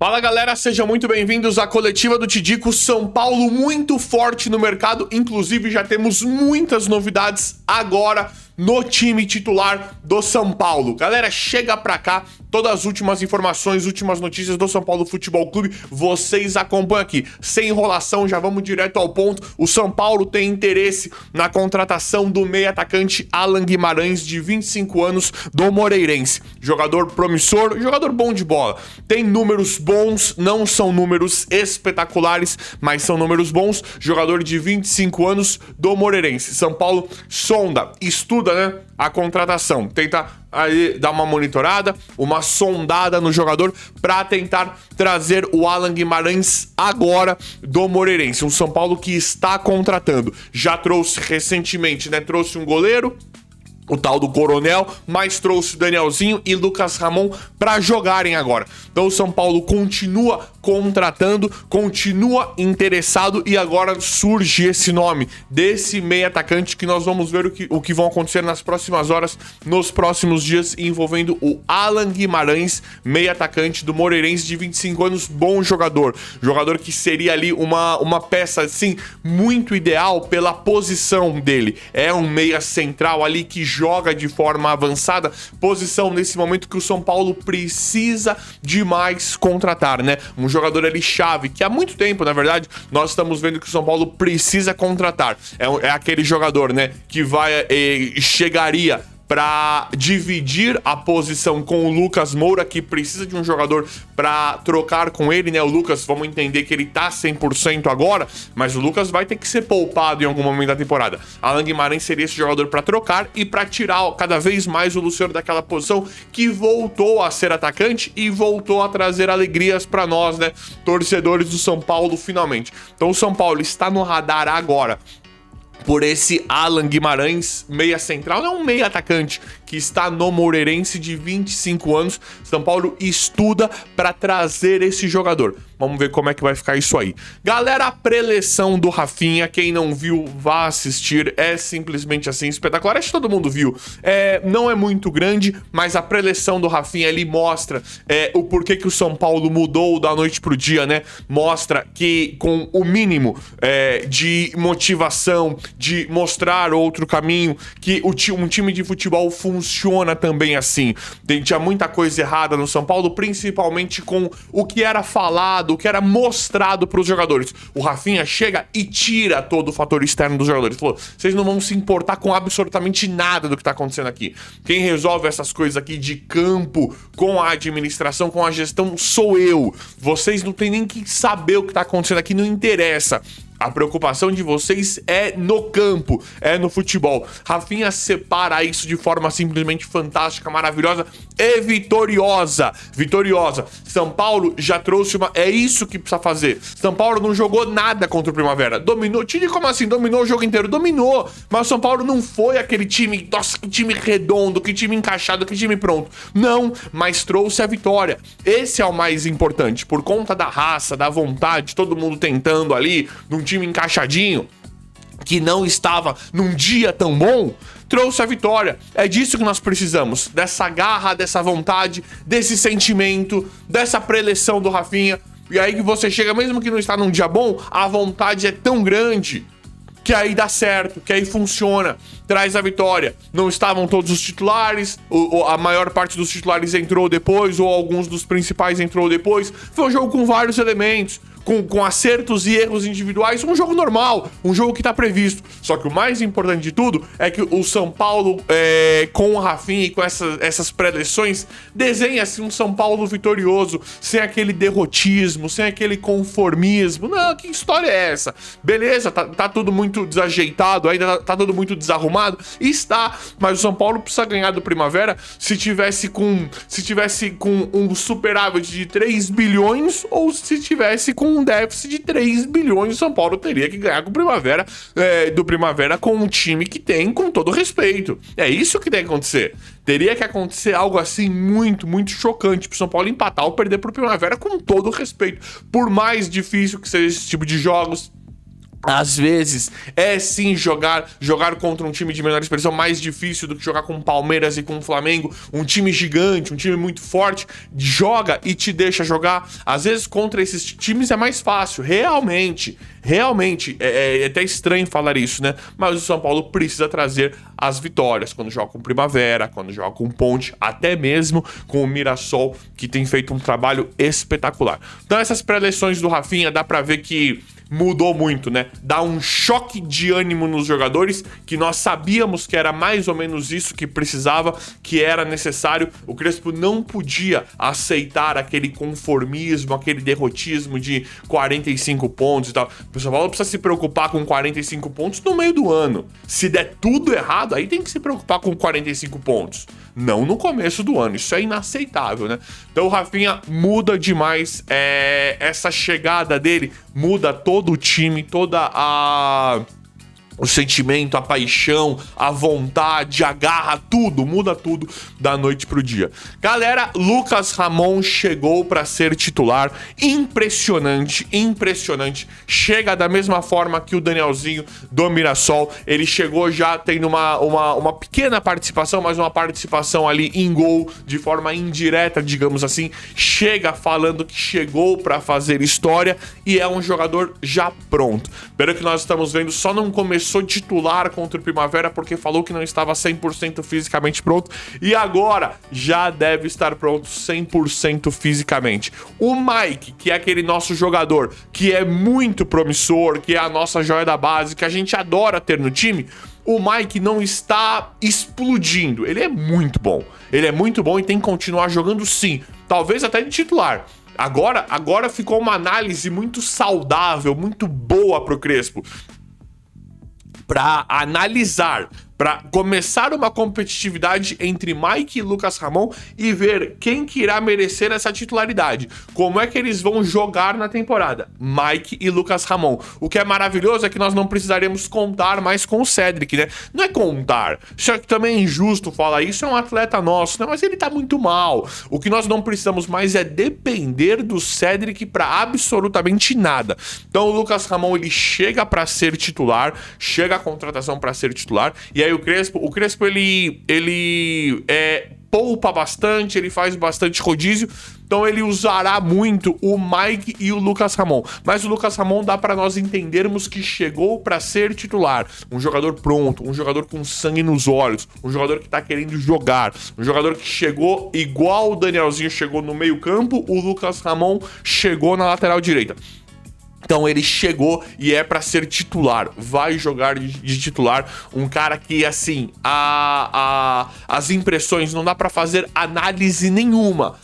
Fala galera, sejam muito bem-vindos à coletiva do Tidico. São Paulo muito forte no mercado, inclusive já temos muitas novidades agora no time titular do São Paulo. Galera, chega pra cá, todas as últimas informações, últimas notícias do São Paulo Futebol Clube, vocês acompanham aqui. Sem enrolação, já vamos direto ao ponto. O São Paulo tem interesse na contratação do meio atacante Alan Guimarães, de 25 anos, do Moreirense. Jogador promissor, jogador bom de bola. Tem números bons, não são números espetaculares, mas são números bons. Jogador de 25 anos do Moreirense. São Paulo sonda, estuda, a contratação, tenta aí dar uma monitorada, uma sondada no jogador para tentar trazer o Alan Guimarães agora do Moreirense. Um São Paulo que está contratando, já trouxe recentemente, trouxe um goleiro, o tal do Coronel, mas trouxe o Danielzinho e Lucas Ramon para jogarem agora. Então o São Paulo continua contratando, continua interessado e agora surge esse nome desse meio atacante que nós vamos ver o que vão acontecer nas próximas horas, nos próximos dias, envolvendo o Alan Guimarães, meio atacante do Moreirense, de 25 anos, bom jogador. Jogador que seria ali uma peça, assim, muito ideal pela posição dele. É um meia central ali que joga de forma avançada, posição nesse momento que o São Paulo precisa demais contratar, Um jogador ali chave, que há muito tempo, na verdade, nós estamos vendo que o São Paulo precisa contratar. É aquele jogador, que chegaria para dividir a posição com o Lucas Moura, que precisa de um jogador para trocar com ele, O Lucas, vamos entender que ele tá 100% agora, mas o Lucas vai ter que ser poupado em algum momento da temporada. Alan Guimarães seria esse jogador para trocar e para tirar cada vez mais o Luciano daquela posição que voltou a ser atacante e voltou a trazer alegrias para nós, torcedores do São Paulo, finalmente. Então o São Paulo está no radar agora por esse Alan Guimarães, meia central, é um meia atacante que está no Moreirense, de 25 anos. São Paulo estuda para trazer esse jogador. Vamos ver como é que vai ficar isso aí. Galera, a preleção do Rafinha, quem não viu, vá assistir. É simplesmente assim, espetacular. Acho que todo mundo viu. Não é muito grande, mas a preleção do Rafinha ali mostra o porquê que o São Paulo mudou da noite pro dia, Mostra que com o mínimo de motivação, de mostrar outro caminho, que um time de futebol funciona também assim. Tinha muita coisa errada no São Paulo, principalmente com o que era falado, o que era mostrado para os jogadores. O Rafinha chega e tira todo o fator externo dos jogadores. Falou, vocês não vão se importar com absolutamente nada do que tá acontecendo aqui. Quem resolve essas coisas aqui de campo, com a administração, com a gestão, sou eu. Vocês não tem nem que saber o que tá acontecendo aqui, não interessa. A preocupação de vocês é no campo, é no futebol. Rafinha separa isso de forma simplesmente fantástica, maravilhosa e vitoriosa. Vitoriosa. São Paulo já trouxe uma... É isso que precisa fazer. São Paulo não jogou nada contra o Primavera. Dominou. Tire como assim? Dominou o jogo inteiro. Dominou. Mas o São Paulo não foi aquele time... Nossa, que time redondo, que time encaixado, que time pronto. Não, mas trouxe a vitória. Esse é o mais importante. Por conta da raça, da vontade, todo mundo tentando ali, num time encaixadinho, que não estava num dia tão bom, trouxe a vitória. É disso que nós precisamos, dessa garra, dessa vontade, desse sentimento, dessa preleção do Rafinha. E aí que você chega, mesmo que não está num dia bom, a vontade é tão grande que aí dá certo, que aí funciona, traz a vitória. Não estavam todos os titulares, a maior parte dos titulares entrou depois, ou alguns dos principais entrou depois. Foi um jogo com vários elementos, com acertos e erros individuais, um jogo normal, um jogo que tá previsto. Só que o mais importante de tudo é que o São Paulo, com o Rafinha e com essas preleções, desenha-se um São Paulo vitorioso, sem aquele derrotismo, sem aquele conformismo. Não, que história é essa? Beleza, tá tudo muito desajeitado, ainda tá tudo muito desarrumado? Está, mas o São Paulo precisa ganhar do Primavera. Se tivesse com um superávit de 3 bilhões ou se tivesse com um déficit de 3 bilhões, o São Paulo teria que ganhar com o Primavera, do Primavera, com um time que tem, com todo respeito. É isso que tem que acontecer. Teria que acontecer algo assim muito, muito chocante pro São Paulo empatar ou perder pro Primavera, com todo respeito. Por mais difícil que seja esse tipo de jogos, Às vezes é sim jogar contra um time de menor expressão mais difícil do que jogar com o Palmeiras e com o Flamengo, um time gigante, um time muito forte, joga e te deixa jogar. Às vezes contra esses times é mais fácil, realmente, é até estranho falar isso, né? Mas o São Paulo precisa trazer as vitórias quando joga com Primavera, quando joga com Ponte, até mesmo com o Mirassol, que tem feito um trabalho espetacular. Então essas pré-eleições do Rafinha dá pra ver que mudou muito, né? Dá um choque de ânimo nos jogadores, que nós sabíamos que era mais ou menos isso que precisava, que era necessário. O Crespo não podia aceitar aquele conformismo, aquele derrotismo de 45 pontos e tal. O São Paulo precisa se preocupar com 45 pontos no meio do ano. Se der tudo errado, aí tem que se preocupar com 45 pontos. Não no começo do ano, isso é inaceitável, né? Então o Rafinha muda demais, essa chegada dele muda todo o time, o sentimento, a paixão, a vontade, a garra, tudo, muda tudo da noite pro dia. Galera, Lucas Ramon chegou pra ser titular, impressionante, chega da mesma forma que o Danielzinho do Mirassol, ele chegou já tendo uma pequena participação, mas uma participação ali em gol, de forma indireta, digamos assim, chega falando que chegou pra fazer história e é um jogador já pronto. Pelo que nós estamos vendo, só não começou titular contra o Primavera porque falou que não estava 100% fisicamente pronto e agora já deve estar pronto 100% fisicamente. O Mike, que é aquele nosso jogador que é muito promissor, que é a nossa joia da base, que a gente adora ter no time, o Mike não está explodindo. Ele é muito bom e tem que continuar jogando sim, talvez até de titular. Agora ficou uma análise muito saudável, muito boa pro Crespo, para analisar, para começar uma competitividade entre Mike e Lucas Ramon e ver quem que irá merecer essa titularidade. Como é que eles vão jogar na temporada? Mike e Lucas Ramon. O que é maravilhoso é que nós não precisaremos contar mais com o Cedric, né? Não é contar. Só que também é injusto falar isso, é um atleta nosso, né? Mas ele tá muito mal. O que nós não precisamos mais é depender do Cedric para absolutamente nada. Então o Lucas Ramon, ele chega para ser titular, chega a contratação para ser titular, e aí o Crespo ele poupa bastante, ele faz bastante rodízio, então ele usará muito o Mike e o Lucas Ramon. Mas o Lucas Ramon dá para nós entendermos que chegou para ser titular, um jogador pronto, um jogador com sangue nos olhos, um jogador que tá querendo jogar, um jogador que chegou igual o Danielzinho chegou no meio-campo, o Lucas Ramon chegou na lateral direita. Então ele chegou e é pra ser titular, vai jogar de titular, um cara que, assim, as impressões, não dá pra fazer análise nenhuma,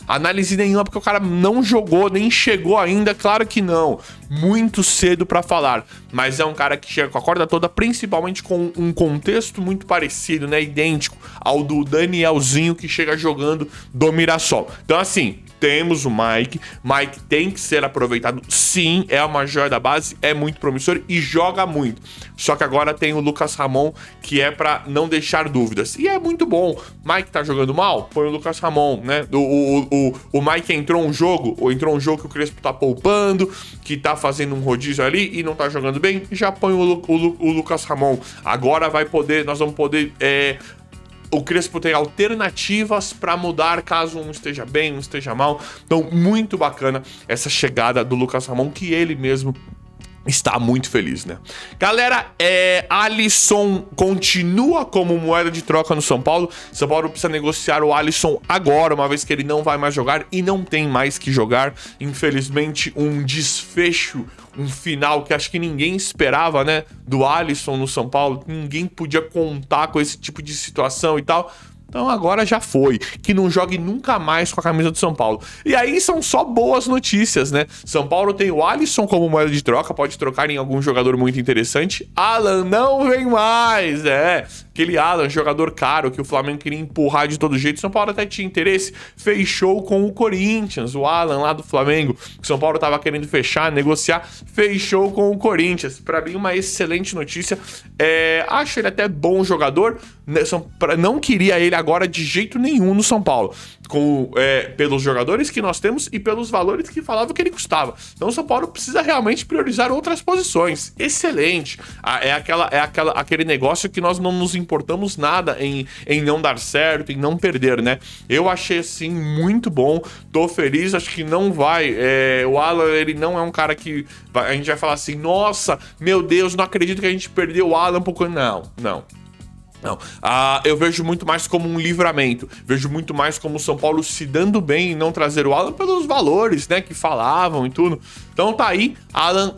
porque o cara não jogou, nem chegou ainda, claro que não, muito cedo pra falar, mas é um cara que chega com a corda toda, principalmente com um contexto muito parecido, né, idêntico ao do Danielzinho que chega jogando do Mirassol. Então, assim, temos o Mike tem que ser aproveitado, sim, é uma joia da base, é muito promissor e joga muito. Só que agora tem o Lucas Ramon, que é pra não deixar dúvidas. E é muito bom. Mike tá jogando mal? Põe o Lucas Ramon, né? O Mike entrou um jogo que o Crespo tá poupando, que tá fazendo um rodízio ali e não tá jogando bem, já põe o Lucas Ramon. Agora nós vamos poder... O Crespo tem alternativas para mudar caso um esteja bem, um esteja mal. Então, muito bacana essa chegada do Lucas Ramon, que ele mesmo está muito feliz, né? Galera, Alisson continua como moeda de troca no São Paulo. São Paulo precisa negociar o Alisson agora, uma vez que ele não vai mais jogar e não tem mais que jogar. Infelizmente, um desfecho, um final que acho que ninguém esperava, né? Do Alisson no São Paulo. Ninguém podia contar com esse tipo de situação e tal. Então agora já foi, que não jogue nunca mais com a camisa do São Paulo. E aí são só boas notícias, né? São Paulo tem o Alisson como moeda de troca, pode trocar em algum jogador muito interessante. Alan não vem mais, aquele Alan, jogador caro que o Flamengo queria empurrar de todo jeito. São Paulo até tinha interesse, fechou com o Corinthians, o Alan lá do Flamengo, que São Paulo tava querendo fechar, negociar, fechou com o Corinthians. Pra mim, uma excelente notícia. Acho ele até bom jogador, não queria ele agora de jeito nenhum no São Paulo. pelos jogadores que nós temos e pelos valores que falava que ele custava. Então o São Paulo precisa realmente priorizar outras posições. Excelente. Aquele negócio que nós não nos importamos nada em não dar certo, em não perder, né? Eu achei, assim, muito bom. Tô feliz, acho que não vai. O Alan, ele não é um cara que a gente vai falar assim, nossa, meu Deus, não acredito que a gente perdeu o Alan um pouco. Não. Eu vejo muito mais como um livramento. Vejo muito mais como o São Paulo se dando bem em não trazer o Alan pelos valores, né, que falavam e tudo. Então tá aí, Alan,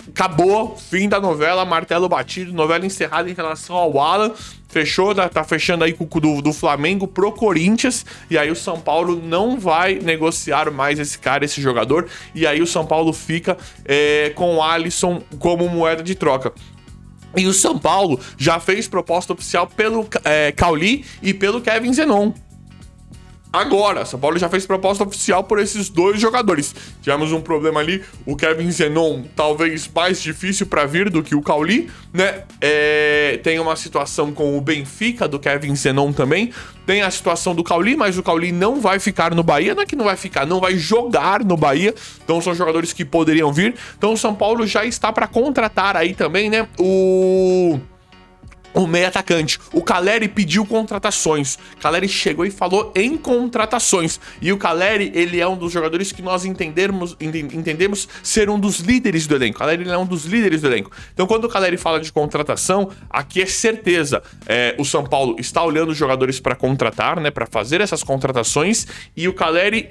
acabou, fim da novela, martelo batido, novela encerrada em relação ao Alan. Fechou, tá fechando aí com o do Flamengo pro Corinthians. E aí o São Paulo não vai negociar mais esse jogador. E aí o São Paulo fica com o Alisson como moeda de troca. E o São Paulo já fez proposta oficial pelo Cauli e pelo Kevin Zenon. Agora, São Paulo já fez proposta oficial por esses dois jogadores. Tivemos um problema ali, o Kevin Zenon talvez mais difícil para vir do que o Cauli, né? Tem uma situação com o Benfica do Kevin Zenon também. Tem a situação do Cauli, mas o Cauli não vai ficar no Bahia. Não é que não vai ficar, não vai jogar no Bahia. Então são jogadores que poderiam vir. Então o São Paulo já está para contratar aí também, né? O meio atacante. O Caleri pediu contratações. Caleri chegou e falou em contratações. E o Caleri, ele é um dos jogadores que nós entendemos ser um dos líderes do elenco. O Caleri, ele é um dos líderes do elenco. Então, quando o Caleri fala de contratação, aqui é certeza. O São Paulo está olhando os jogadores para contratar, né? Para fazer essas contratações. E o Caleri,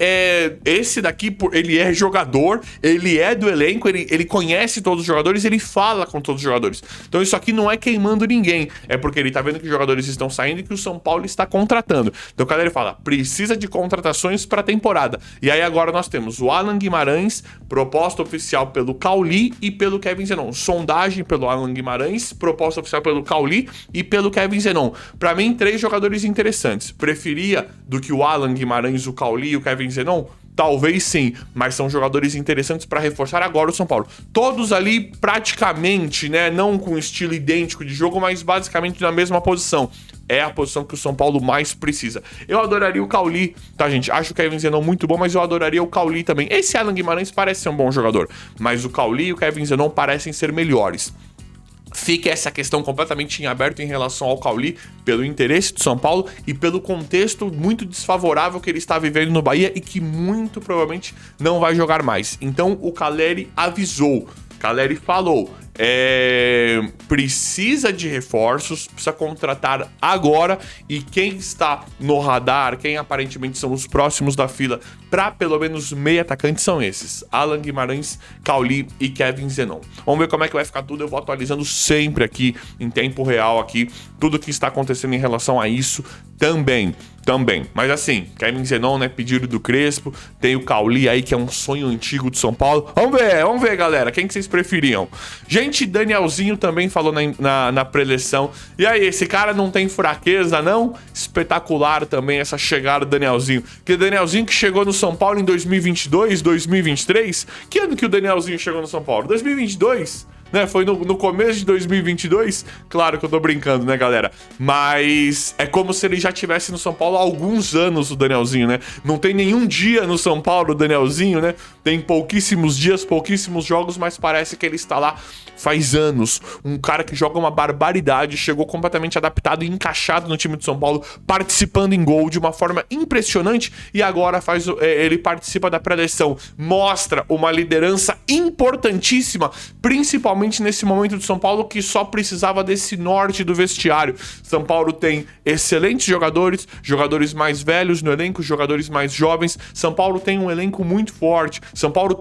esse daqui, ele é jogador, ele é do elenco, ele conhece todos os jogadores, ele fala com todos os jogadores. Então, isso aqui não é queimando ninguém. É porque ele tá vendo que os jogadores estão saindo e que o São Paulo está contratando. Então o Caleri fala, precisa de contratações para a temporada. E aí agora nós temos o Alan Guimarães, proposta oficial pelo Cauli e pelo Kevin Zenon. Sondagem pelo Alan Guimarães, proposta oficial pelo Cauli e pelo Kevin Zenon. Para mim, 3 jogadores interessantes. Preferia do que o Alan Guimarães, o Cauli e o Kevin Zenon? Talvez sim, mas são jogadores interessantes para reforçar agora o São Paulo. Todos ali praticamente, né, não com estilo idêntico de jogo, mas basicamente na mesma posição. É a posição que o São Paulo mais precisa. Eu adoraria o Cauli, tá, gente? Acho o Kevin Zenon muito bom, mas eu adoraria o Cauli também. Esse Alan Guimarães parece ser um bom jogador, mas o Cauli e o Kevin Zenon parecem ser melhores. Fica essa questão completamente em aberto em relação ao Cauli, pelo interesse do São Paulo e pelo contexto muito desfavorável que ele está vivendo no Bahia e que muito provavelmente não vai jogar mais. Então o Caleri avisou, Caleri falou, precisa de reforços, precisa contratar agora, e quem está no radar, quem aparentemente são os próximos da fila para pelo menos meio atacante são esses: Alan Guimarães, Cauli e Kevin Zenon. Vamos ver como é que vai ficar tudo. Eu vou atualizando sempre aqui em tempo real aqui tudo que está acontecendo em relação a isso também. Mas assim, Kevin Zenon, né, pedido do Crespo, tem o Cauli aí, que é um sonho antigo do São Paulo. Vamos ver, galera, quem que vocês preferiam? Gente, Danielzinho também falou na preleção. E aí, esse cara não tem fraqueza, não? Espetacular também essa chegada do Danielzinho. Porque o Danielzinho que chegou no São Paulo em 2022, 2023. Que ano que o Danielzinho chegou no São Paulo? 2022? Né? Foi no começo de 2022. Claro que eu tô brincando, né, galera? Mas é como se ele já tivesse no São Paulo há alguns anos, o Danielzinho, né? Não tem nenhum dia no São Paulo, o Danielzinho, né? Tem pouquíssimos dias, pouquíssimos jogos, mas parece que ele está lá faz anos. Um cara que joga uma barbaridade, chegou completamente adaptado e encaixado no time de São Paulo, participando em gol de uma forma impressionante, e agora ele participa da pré-eleição. Mostra uma liderança importantíssima, principalmente nesse momento de São Paulo que só precisava desse norte do vestiário. São Paulo tem excelentes jogadores mais velhos no elenco, jogadores mais jovens. São Paulo tem um elenco muito forte. São Paulo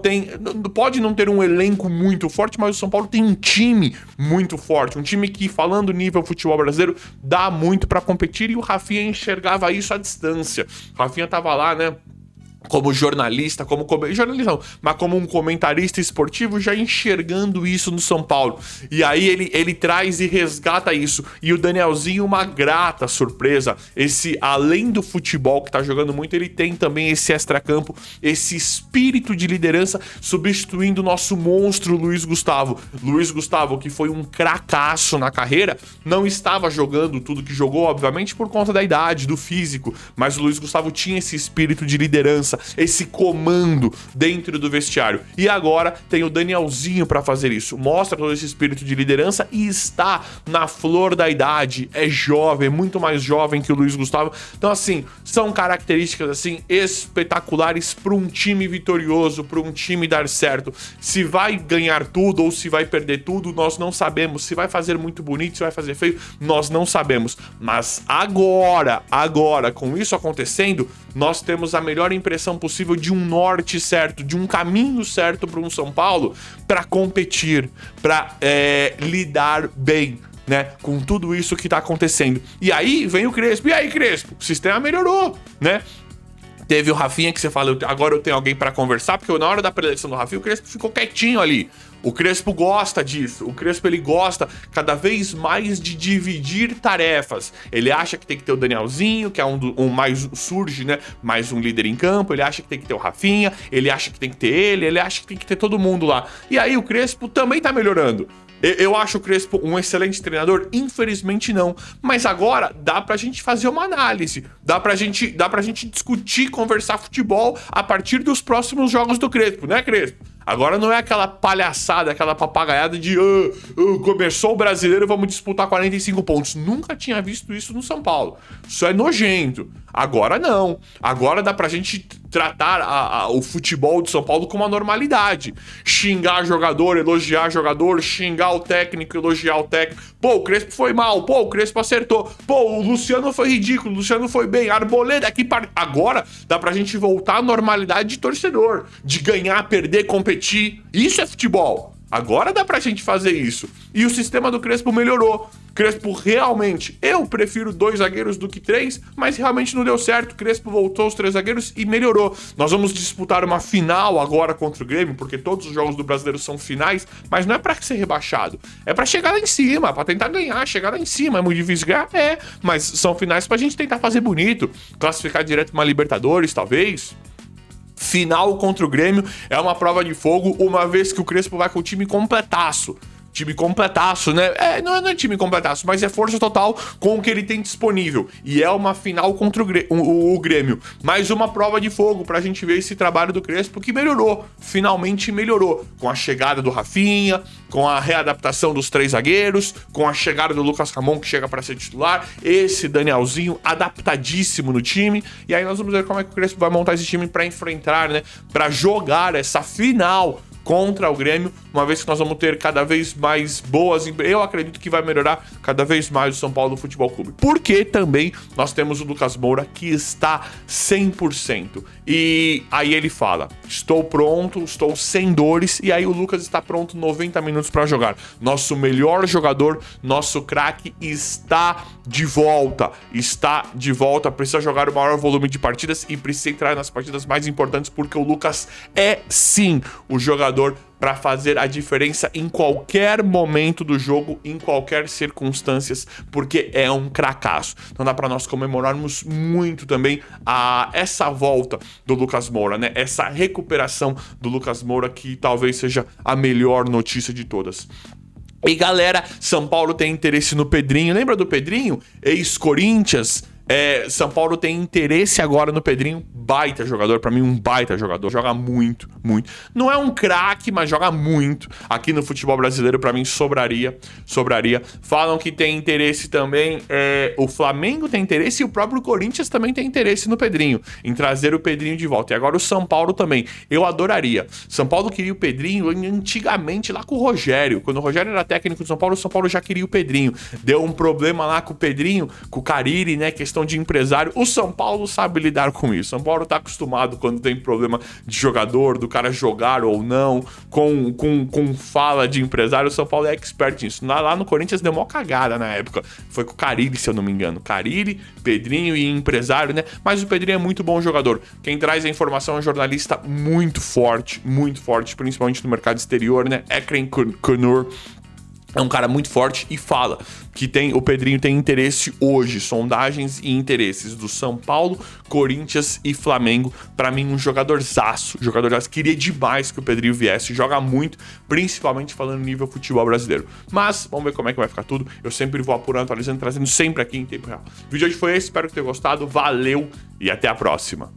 pode não ter um elenco muito forte, mas o São Paulo tem um time muito forte, um time que, falando nível futebol brasileiro, dá muito pra competir, e o Rafinha enxergava isso à distância. O Rafinha tava lá, né, como jornalista, jornalista não, mas como um comentarista esportivo, já enxergando isso no São Paulo. E aí ele traz e resgata isso. E o Danielzinho, uma grata surpresa. Além do futebol que tá jogando muito, ele tem também esse extracampo, esse espírito de liderança, substituindo o nosso monstro Luiz Gustavo. Luiz Gustavo, que foi um cracaço na carreira, não estava jogando tudo que jogou, obviamente, por conta da idade, do físico, mas o Luiz Gustavo tinha esse espírito de liderança, esse comando dentro do vestiário. E agora tem o Danielzinho para fazer isso. Mostra todo esse espírito de liderança e está na flor da idade. É jovem, é muito mais jovem que o Luiz Gustavo. Então, assim, são características assim espetaculares para um time vitorioso, para um time dar certo. Se vai ganhar tudo ou se vai perder tudo, nós não sabemos. Se vai fazer muito bonito, se vai fazer feio, nós não sabemos. Mas agora, com isso acontecendo, nós temos a melhor impressão possível de um norte certo, de um caminho certo para um São Paulo para competir, para lidar bem, né, com tudo isso que tá acontecendo. E aí vem o Crespo. E aí, Crespo? O sistema melhorou, né? Teve o Rafinha, que você fala, agora eu tenho alguém pra conversar, porque na hora da preleção do Rafinha, o Crespo ficou quietinho ali. O Crespo gosta disso. O Crespo, ele gosta cada vez mais de dividir tarefas. Ele acha que tem que ter o Danielzinho, que é um mais surge, né? Mais um líder em campo. Ele acha que tem que ter o Rafinha. Ele acha que tem que ter ele acha que tem que ter todo mundo lá. E aí o Crespo também tá melhorando. Eu acho o Crespo um excelente treinador? Infelizmente não. Mas agora dá pra gente fazer uma análise. Dá pra gente discutir, conversar futebol a partir dos próximos jogos do Crespo, né, Crespo? Agora não é aquela palhaçada, aquela papagaiada de começou o Brasileiro, vamos disputar 45 pontos. Nunca tinha visto isso no São Paulo. Isso é nojento. Agora não. Agora dá pra gente tratar o futebol de São Paulo com uma normalidade. Xingar jogador, elogiar jogador, xingar o técnico, elogiar o técnico. Pô, o Crespo foi mal. Pô, o Crespo acertou. Pô, o Luciano foi ridículo. O Luciano foi bem. Arboleda aqui. Agora dá pra gente voltar à normalidade de torcedor. De ganhar, perder, competir. Isso é futebol. Agora dá pra gente fazer isso. E o sistema do Crespo melhorou. Crespo realmente, eu prefiro 2 zagueiros do que 3, mas realmente não deu certo. Crespo voltou os 3 zagueiros e melhorou. Nós vamos disputar uma final agora contra o Grêmio, porque todos os jogos do Brasileiro são finais, mas não é pra ser rebaixado. É pra chegar lá em cima, pra tentar ganhar, chegar lá em cima. É muito difícil ganhar? É, mas são finais pra gente tentar fazer bonito. Classificar direto pra uma Libertadores, talvez. Final contra o Grêmio é uma prova de fogo, uma vez que o Crespo vai com o time completaço. Time completaço, né? Não é time completaço, mas é força total com o que ele tem disponível. E é uma final contra o Grêmio. Mais uma prova de fogo pra gente ver esse trabalho do Crespo que melhorou. Finalmente melhorou. Com a chegada do Rafinha, com a readaptação dos 3 zagueiros, com a chegada do Lucas Ramon, que chega pra ser titular. Esse Danielzinho adaptadíssimo no time. E aí nós vamos ver como é que o Crespo vai montar esse time pra enfrentar, né? Pra jogar essa final contra o Grêmio, uma vez que nós vamos ter cada vez mais boas... Eu acredito que vai melhorar cada vez mais o São Paulo Futebol Clube. Porque também nós temos o Lucas Moura, que está 100%. E aí ele fala, estou pronto, estou sem dores. E aí o Lucas está pronto 90 minutos para jogar. Nosso melhor jogador, nosso craque está de volta. Está de volta, precisa jogar o maior volume de partidas e precisa entrar nas partidas mais importantes, porque o Lucas é sim o jogador para fazer a diferença em qualquer momento do jogo, em qualquer circunstâncias, porque é um cracaço. Então dá para nós comemorarmos muito também essa volta do Lucas Moura, né? Essa recuperação do Lucas Moura, que talvez seja a melhor notícia de todas. E galera, São Paulo tem interesse no Pedrinho. Lembra do Pedrinho? Ex-Corinthians. São Paulo tem interesse agora no Pedrinho. Baita jogador, pra mim um baita jogador. Joga muito, muito. Não é um craque, mas joga muito. Aqui no futebol brasileiro, pra mim, sobraria. Falam que tem interesse também. O Flamengo tem interesse e o próprio Corinthians também tem interesse no Pedrinho, em trazer o Pedrinho de volta. E agora o São Paulo também. Eu adoraria. São Paulo queria o Pedrinho antigamente lá com o Rogério. Quando o Rogério era técnico do São Paulo já queria o Pedrinho. Deu um problema lá com o Pedrinho, com o Carille, né? Questão questão de empresário, o São Paulo sabe lidar com isso. São Paulo tá acostumado quando tem problema de jogador, do cara jogar ou não, com fala de empresário. O São Paulo é expert nisso. Lá no Corinthians deu uma cagada na época. Foi com o Carille, se eu não me engano. Carille, Pedrinho e empresário, né? Mas o Pedrinho é muito bom jogador. Quem traz a informação é um jornalista muito forte, principalmente no mercado exterior, né? Ekren Kunur. É um cara muito forte e fala que o Pedrinho tem interesse hoje, sondagens e interesses do São Paulo, Corinthians e Flamengo. Pra mim, um jogadorzaço, queria demais que o Pedrinho viesse, joga muito, principalmente falando nível futebol brasileiro. Mas, vamos ver como é que vai ficar tudo. Eu sempre vou apurando, atualizando, trazendo sempre aqui em tempo real. O vídeo de hoje foi esse, espero que tenha gostado, valeu e até a próxima.